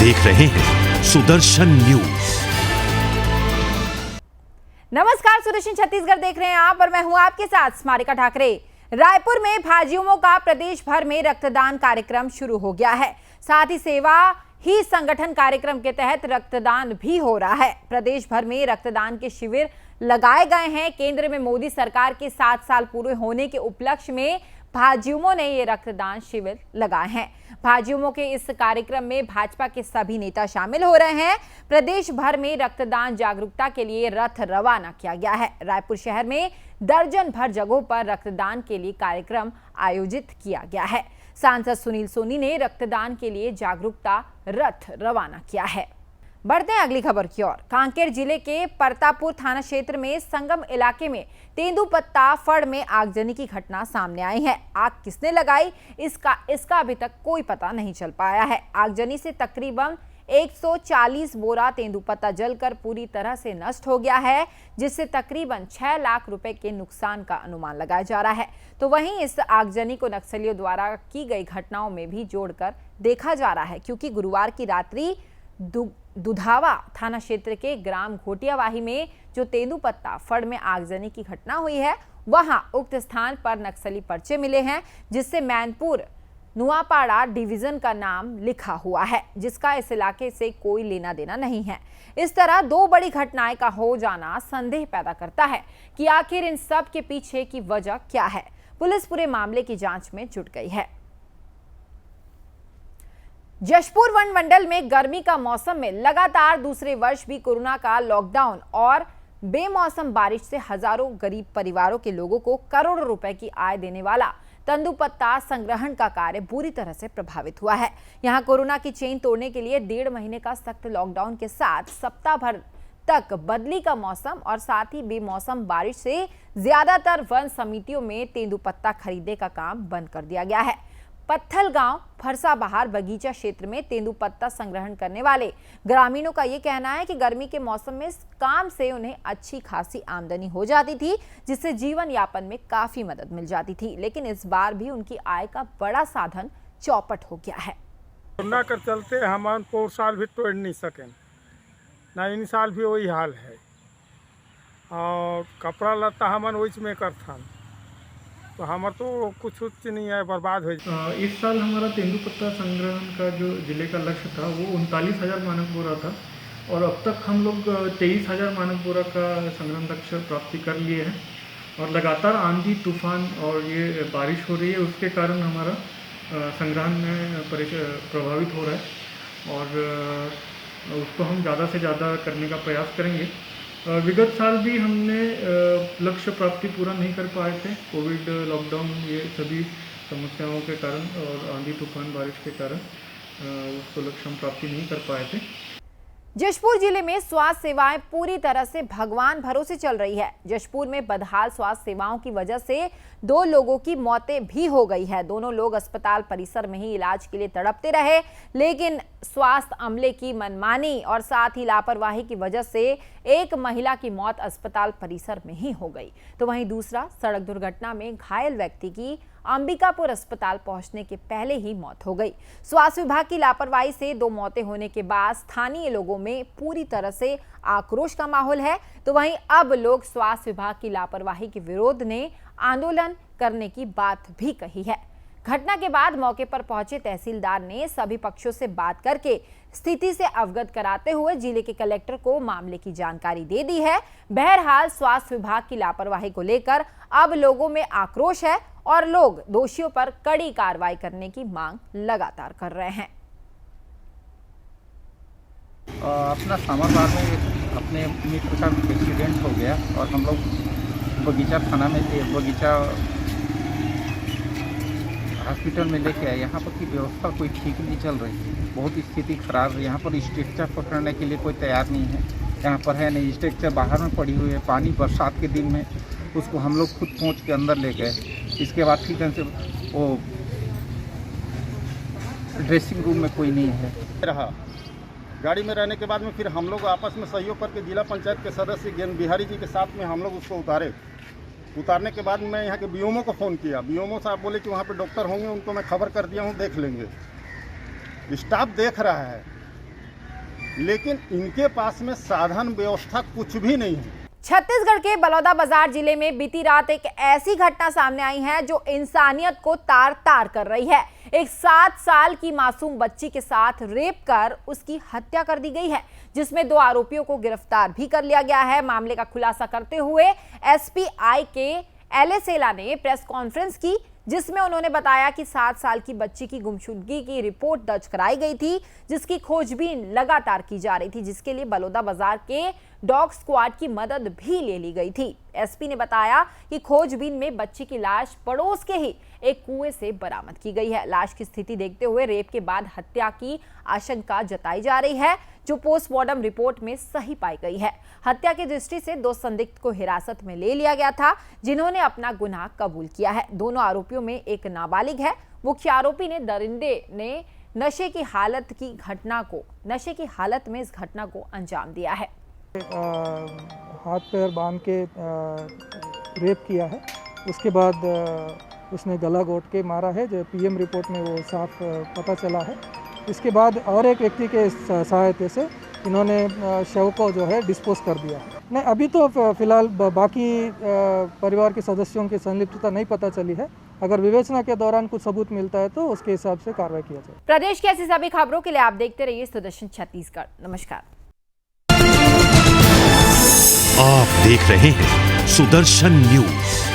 देख रहे हैं सुदर्शन न्यूज। नमस्कार, सुदर्शन छत्तीसगढ़ देख रहे हैं आप और मैं हूं आपके साथ स्मारिका ठाकरे। रायपुर में भाजयुमो का प्रदेश भर में रक्तदान कार्यक्रम शुरू हो गया है। साथ ही सेवा ही संगठन कार्यक्रम के तहत रक्तदान भी हो रहा है। प्रदेश भर में रक्तदान के शिविर लगाए गए हैं। केंद्र में मोदी सरकार के 7 साल पूरे होने के उपलक्ष्य में भाजयुमो ने ये रक्तदान शिविर लगाए हैं। भाजयुमो के इस कार्यक्रम में भाजपा के सभी नेता शामिल हो रहे हैं। प्रदेश भर में रक्तदान जागरूकता के लिए रथ रवाना किया गया है। रायपुर शहर में दर्जन भर जगहों पर रक्तदान के लिए कार्यक्रम आयोजित किया गया है। सांसद सुनील सोनी ने रक्तदान के लिए जागरूकता रथ रवाना किया है। बढ़ते हैं अगली खबर की ओर। कांकेर जिले के परतापुर थाना क्षेत्र में संगम इलाके में तेंदूपत्ता फड़ में आगजनी की घटना सामने आई है। आग किसने लगाई इसका अभी तक कोई पता नहीं चल पाया है। आगजनी से तकरीबन 140 बोरा तेंदूपत्ता जलकर पूरी तरह से नष्ट हो गया है, जिससे तकरीबन 6 लाख रुपए के नुकसान का अनुमान लगाया जा रहा है। तो वहीं इस आगजनी को नक्सलियों द्वारा की गई घटनाओं में भी जोड़कर देखा जा रहा है, क्योंकि गुरुवार की रात्रि दुधावा थाना क्षेत्र के ग्राम घोटियावाही में जो तेंदूपत्ता फड़ में आगजनी की घटना हुई है, वहां उक्त स्थान पर नक्सली पर्चे मिले हैं, जिससे मैनपुर नुआपाड़ा डिवीजन का नाम लिखा हुआ है, जिसका इस इलाके से कोई लेना देना नहीं है। इस तरह 2 बड़ी घटनाएं का हो जाना संदेह पैदा करता है कि आखिर इन सब के पीछे की वजह क्या है। पुलिस पूरे मामले की जांच में जुट गई है। जशपुर वन मंडल में गर्मी का मौसम में लगातार दूसरे वर्ष भी कोरोना का लॉकडाउन और बेमौसम बारिश से हजारों गरीब परिवारों के लोगों को करोड़ों रुपए की आय देने वाला तेंदूपत्ता संग्रहण का कार्य बुरी तरह से प्रभावित हुआ है। यहां कोरोना की चेन तोड़ने के लिए 1.5 महीने का सख्त लॉकडाउन के साथ सप्ताह भर तक बदली का मौसम और साथ ही बेमौसम बारिश से ज्यादातर वन समितियों में तेंदूपत्ता खरीदने का काम बंद कर दिया गया है। पत्थल गांव फरसा बहार बगीचा क्षेत्र में तेंदूपत्ता संग्रहण करने वाले ग्रामीणों का ये कहना है कि गर्मी के मौसम में इस काम से उन्हें अच्छी खासी आमदनी हो जाती थी, जिससे जीवन यापन में काफी मदद मिल जाती थी। लेकिन इस बार भी उनकी आय का बड़ा साधन चौपट हो गया है। कोरोना के चलते हम पूरा साल भी तोड़ नहीं सकें ना, इन साल भी वही हाल है। और कपड़ा लत्ता हमन वही में करथन, तो हमार तो कुछ नहीं है, बर्बाद हो। इस साल हमारा तेंदूपत्ता संग्रहण का जो जिले का लक्ष्य था वो 39,000 मानक बोरा था, और अब तक हम लोग 23,000 मानक बोरा का संग्रहण लक्ष्य प्राप्ति कर लिए हैं। और लगातार आंधी तूफान और ये बारिश हो रही है, उसके कारण हमारा संग्रहण में प्रभावित हो रहा है, और उसको हम ज़्यादा से ज़्यादा करने का प्रयास करेंगे। विगत साल भी हमने लक्ष्य प्राप्ति पूरा नहीं कर पाए थे। कोविड, लॉकडाउन, ये सभी समस्याओं के कारण और आंधी तूफान बारिश के कारण उसको लक्ष्य हम प्राप्ति नहीं कर पाए थे। जशपुर जिले में स्वास्थ्य सेवाएं पूरी तरह से भगवान भरोसे चल रही है। जशपुर में बदहाल स्वास्थ्य सेवाओं की वजह से 2 लोगों की मौतें भी हो गई है। दोनों लोग अस्पताल परिसर में ही इलाज के लिए तड़पते रहे, लेकिन स्वास्थ्य अमले की मनमानी और साथ ही लापरवाही की वजह से एक महिला की मौत अस्पताल परिसर में ही हो गई। तो वहीं दूसरा सड़क दुर्घटना में घायल व्यक्ति की अंबिकापुर अस्पताल पहुंचने के पहले ही मौत हो गई। स्वास्थ्य विभाग की लापरवाही से 2 मौतें होने के बाद स्थानीय लोगों में पूरी तरह से आक्रोश का माहौल है। तो वहीं अब लोग स्वास्थ्य विभाग की लापरवाही के विरोध में आंदोलन करने की बात भी कही है। घटना के बाद मौके पर पहुंचे तहसीलदार ने सभी पक्षों से बात करके स्थिति से अवगत कराते हुए जिले के कलेक्टर को मामले की जानकारी दे दी है। बहरहाल स्वास्थ्य विभाग की लापरवाही को लेकर अब लोगों में आक्रोश है और लोग दोषियों पर कड़ी कार्रवाई करने की मांग लगातार कर रहे हैं। अपना सामरबाग में अपने मित्र का एक्सीडेंट हो गया और हम लोग बगीचा थाना में बगीचा हॉस्पिटल में लेके आए। यहाँ पर की व्यवस्था कोई ठीक नहीं चल रही, बहुत स्थिति खराब है। यहाँ पर स्ट्रक्चर पकड़ने के लिए कोई तैयार नहीं है, यहाँ पर है नहीं। स्ट्रक्चर बाहर में पड़ी हुई है, पानी बरसात के दिन में उसको हम लोग खुद पहुँच के अंदर ले गए। इसके बाद ठीक से वो ड्रेसिंग रूम में कोई नहीं है रहा। गाड़ी में रहने के बाद में फिर हम लोग आपस में सहयोग करके जिला पंचायत के सदस्य ज्ञान बिहारी जी के साथ में हम लोग उसको उतारने के बाद मैं यहाँ के बीओमओ को फ़ोन किया। बीओमओ साहब बोले कि वहाँ पे डॉक्टर होंगे, उनको मैं खबर कर दिया हूँ, देख लेंगे। स्टाफ देख रहा है, लेकिन इनके पास में साधन व्यवस्था कुछ भी नहीं है। छत्तीसगढ़ के बलौदाबाजार जिले में बीती रात एक ऐसी घटना सामने आई है जो इंसानियत को तार तार कर रही है। एक 7 साल की मासूम बच्ची के साथ रेप कर उसकी हत्या कर दी गई है, जिसमें 2 आरोपियों को गिरफ्तार भी कर लिया गया है। मामले का खुलासा करते हुए एसपी के एलेसेला ने प्रेस कॉन्फ्रेंस की, जिसमें उन्होंने बताया कि 7 साल की बच्ची की गुमशुदगी की रिपोर्ट दर्ज कराई गई थी, जिसकी खोजबीन लगातार की जा रही थी, जिसके लिए बलौदाबाजार के डॉग स्क्वाड की मदद भी ले ली गई थी। एसपी ने बताया कि खोजबीन में बच्ची की लाश पड़ोस के ही एक कुएं से बरामद की गई है। लाश की स्थिति देखते हुए रेप के बाद हत्या की आशंका जताई जा रही है, जो पोस्टमार्टम रिपोर्ट में सही पाई गई है। हत्या की दृष्टि से 2 संदिग्ध को हिरासत में ले लिया गया था, जिन्होंने अपना गुनाह कबूल किया है। दोनों आरोपियों में एक नाबालिग है। मुख्य आरोपी ने दरिंदे ने नशे की हालत में इस घटना को अंजाम दिया है। हाथ पैर बांध के रेप किया है। उसके बाद उसने गला घोट के मारा है, जो पीएम रिपोर्ट में वो साफ पता चला है। इसके बाद और एक व्यक्ति के सहायता से इन्होंने शव को जो है डिस्पोज कर दिया है। नहीं, अभी तो फिलहाल बाकी परिवार के सदस्यों की संलिप्तता नहीं पता चली है। अगर विवेचना के दौरान कुछ सबूत मिलता है तो उसके हिसाब से कार्रवाई किया जाए। प्रदेश की ऐसी सभी खबरों के लिए आप देखते रहिए सुदर्शन छत्तीसगढ़। नमस्कार। आप देख रहे हैं सुदर्शन न्यूज।